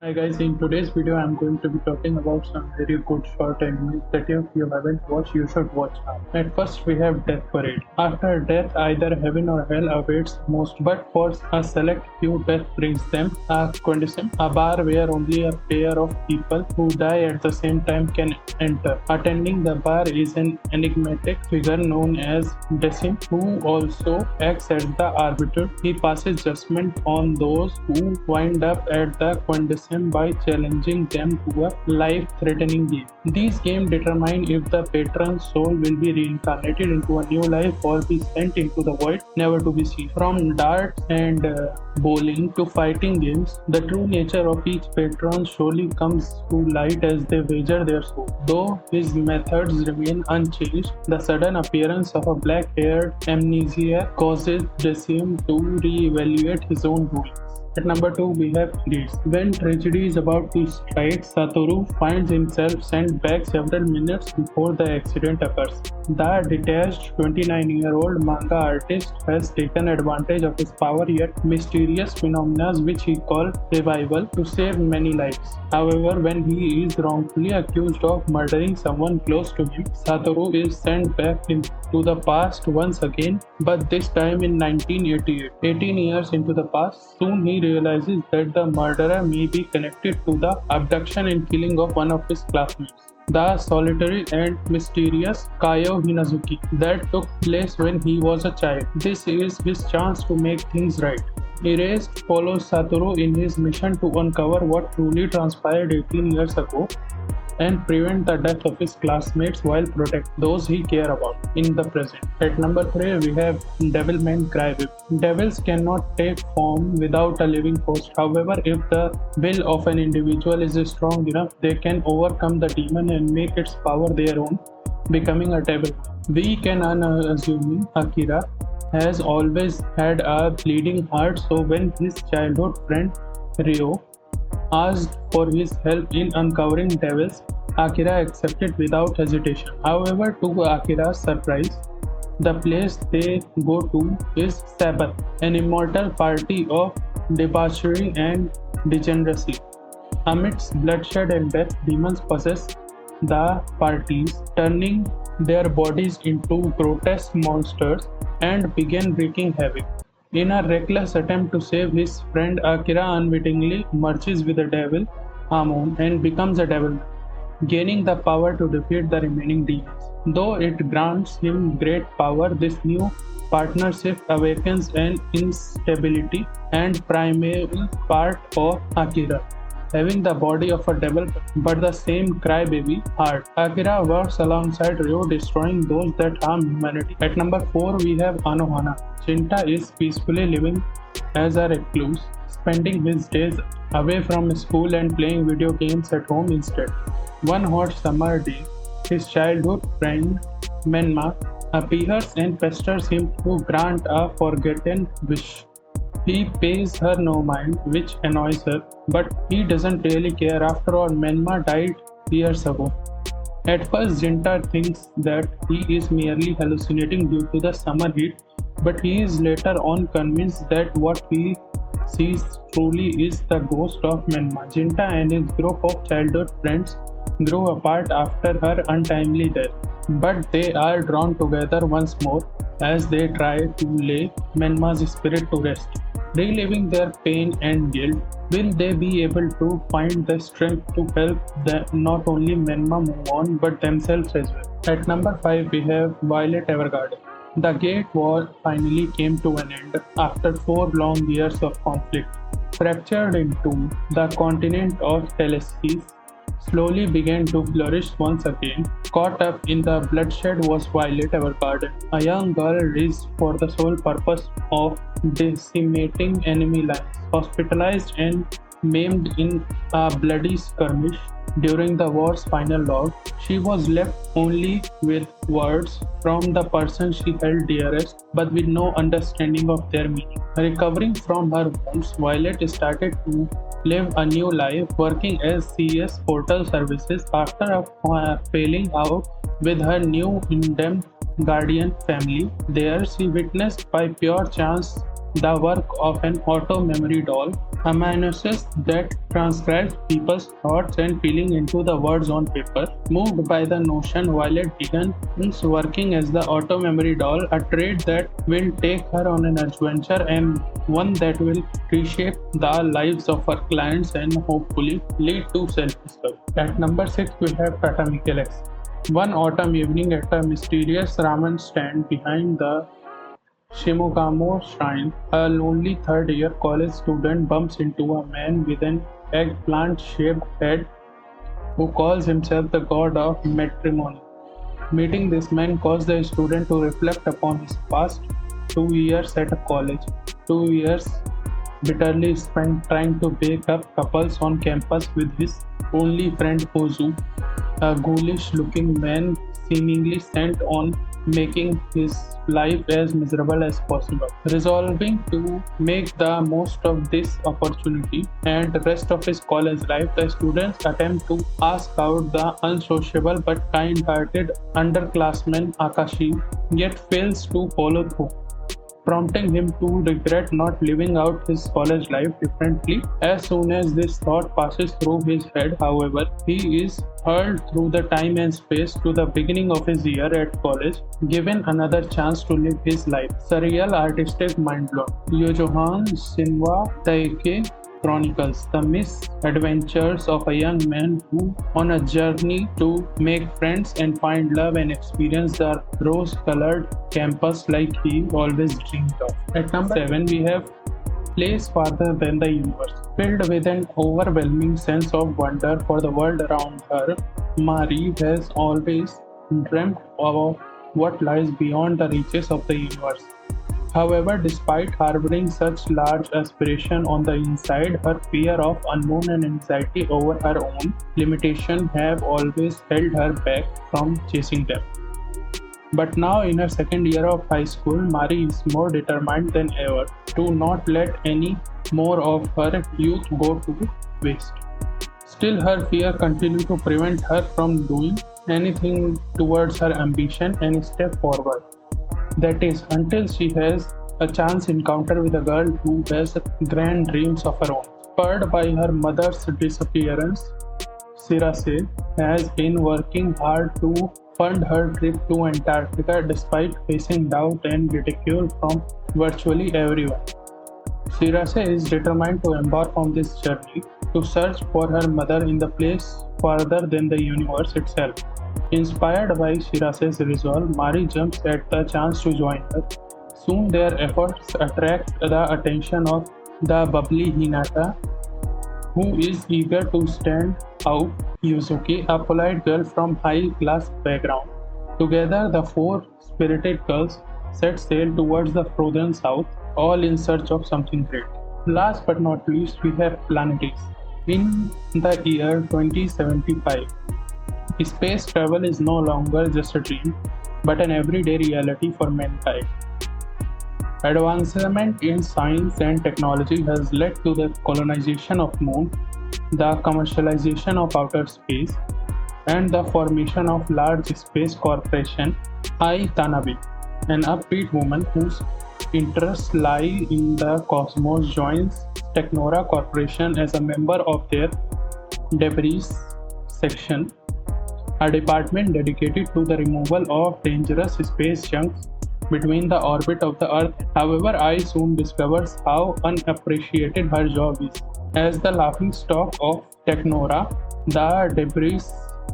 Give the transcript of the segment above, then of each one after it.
Hi guys, in today's video I'm going to be talking about some very good short animes that if you haven't watched you should watch now. At first we have Death Parade. After death either heaven or hell awaits most, but for a select few death brings them a condition, a bar where only a pair of people who die at the same time can enter. Attending the bar is an enigmatic figure known as Decim, who also acts as the arbiter. He passes judgment on those who wind up at the condition by challenging them to a life-threatening game. These games determine if the patron's soul will be reincarnated into a new life or be sent into the void, never to be seen. From darts and bowling to fighting games, the true nature of each patron surely comes to light as they wager their soul. Though his methods remain unchanged, the sudden appearance of a black-haired amnesia causes Decim to re-evaluate his own rulings. At number 2, we have Grease. When tragedy is about to strike, Satoru finds himself sent back several minutes before the accident occurs. The detached 29-year-old manga artist has taken advantage of his power yet mysterious phenomena which he calls revival to save many lives. However, when he is wrongfully accused of murdering someone close to him, Satoru is sent back into the past once again, but this time in 1988. 18 years into the past, soon he realizes that the murderer may be connected to the abduction and killing of one of his classmates, the solitary and mysterious Kaio Hinazuki, that took place when he was a child. This is his chance to make things right. Erased follows Satoru in his mission to uncover what truly transpired 18 years ago and prevent the death of his classmates while protect those he care about in the present. At number 3, we have Devilman Crybaby. Devils cannot take form without a living host. However, if the will of an individual is strong enough, they can overcome the demon and make its power their own, becoming a devil. Weak and unassuming, Akira has always had a bleeding heart, so when his childhood friend Ryo asked for his help in uncovering devils, Akira accepted without hesitation. However, to Akira's surprise, the place they go to is Sabbath, an immortal party of debauchery and degeneracy. Amidst bloodshed and death, demons possess the parties, turning their bodies into grotesque monsters and begin wreaking havoc. In a reckless attempt to save his friend, Akira unwittingly merges with the devil Amon and becomes a devil, gaining the power to defeat the remaining demons. Though it grants him great power, this new partnership awakens an instability and primal part of Akira, having the body of a devil but the same crybaby heart. Akira works alongside Ryo, destroying those that harm humanity. At number 4, we have Ano Hana. Shinta is peacefully living as a recluse, spending his days away from school and playing video games at home instead. One hot summer day, his childhood friend Menma appears and pesters him to grant a forgotten wish. He pays her no mind, which annoys her, but he doesn't really care. After all, Menma died years ago. At first, Jinta thinks that he is merely hallucinating due to the summer heat, but he is later on convinced that what he sees truly is the ghost of Menma. Jinta and his group of childhood friends grew apart after her untimely death, but they are drawn together once more as they try to lay Menma's spirit to rest. Reliving their pain and guilt, will they be able to find the strength to help not only Menma move on but themselves as well? At number 5, we have Violet Evergarden. The Great War finally came to an end after 4 long years of conflict. Fractured in two, the continent of Telesis slowly began to flourish once again. Caught up in the bloodshed was Violet Evergarden, a young girl raised for the sole purpose of decimating enemy lines. Hospitalized and maimed in a bloody skirmish during the war's final log, she was left only with words from the person she held dearest, but with no understanding of their meaning. Recovering from her wounds, Violet started to live a new life, working as CS Portal Services after failing out with her new indemned guardian family. There, she witnessed by pure chance the work of an auto-memory doll, amanuensis that transcribes people's thoughts and feelings into the words on paper. Moved by the notion, Violet begins working as the auto-memory doll, a trade that will take her on an adventure and one that will reshape the lives of her clients and hopefully lead to self-discovery. At number 6, we have Tatami Galaxy. One autumn evening at a mysterious ramen stand behind the Shimogamo Shrine, a lonely third-year college student bumps into a man with an eggplant-shaped head who calls himself the god of matrimony. Meeting this man caused the student to reflect upon his past 2 years at college, 2 years bitterly spent trying to bake up couples on campus with his only friend Ozu, a ghoulish-looking man seemingly sent on making his life as miserable as possible. Resolving to make the most of this opportunity and the rest of his college life, the students attempt to ask out the unsociable but kind-hearted underclassman Akashi, yet fails to follow through, prompting him to regret not living out his college life differently. As soon as this thought passes through his head, however, he is hurled through the time and space to the beginning of his year at college, given another chance to live his life. Surreal artistic mind-blown. Yojohan Shinwa Taike Chronicles the misadventures of a young man who, on a journey to make friends and find love and experience the rose-colored campus like he always dreamed of. At number 7, we have Place Farther Than the Universe. Filled with an overwhelming sense of wonder for the world around her, Mari has always dreamt of what lies beyond the reaches of the universe. However, despite harboring such large aspiration on the inside, her fear of unknown and anxiety over her own limitation have always held her back from chasing them. But now in her second year of high school, Mari is more determined than ever to not let any more of her youth go to waste. Still, her fear continues to prevent her from doing anything towards her ambition and step forward. That is, until she has a chance encounter with a girl who has grand dreams of her own. Spurred by her mother's disappearance, Shirase has been working hard to fund her trip to Antarctica despite facing doubt and ridicule from virtually everyone. Shirase is determined to embark on this journey to search for her mother in the place farther than the universe itself. Inspired by Shirase's resolve, Mari jumps at the chance to join her. Soon their efforts attract the attention of the bubbly Hinata, who is eager to stand out. Yuzuki, a polite girl from high-class background. Together, the four spirited girls set sail towards the frozen south, all in search of something great. Last but not least, we have Planetes. In the year 2075, space travel is no longer just a dream, but an everyday reality for mankind. Advancement in science and technology has led to the colonization of Moon, the commercialization of outer space, and the formation of large space corporation Ai Tanabe, an upbeat woman whose interests lie in the cosmos, joins Technora Corporation as a member of their debris section, a department dedicated to the removal of dangerous space junk between the orbit of the Earth. However, I soon discovers how unappreciated her job is. As the laughingstock of Technora, the debris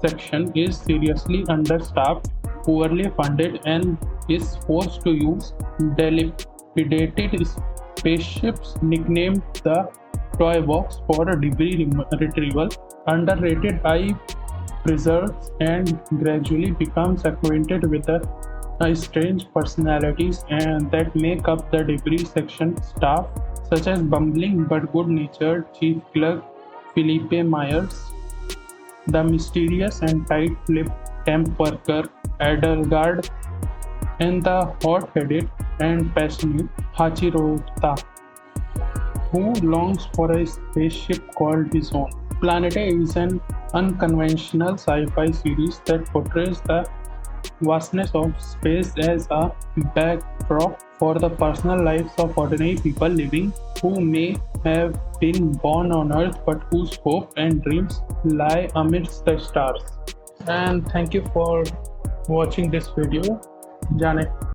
section is seriously understaffed, poorly funded, and is forced to use dilapidated spaceships nicknamed the Toy Box for debris retrieval. Underrated, I preserves and gradually becomes acquainted with the strange personalities and that make up the debris section staff, such as bumbling but good-natured chief clerk Felipe Myers, the mysterious and tight-lipped temp worker Adelgard, and the hot-headed and passionate Hachirota, who longs for a spaceship called his own. Planete is an unconventional sci-fi series that portrays the vastness of space as a backdrop for the personal lives of ordinary people living who may have been born on Earth but whose hope and dreams lie amidst the stars. And thank you for watching this video. जाने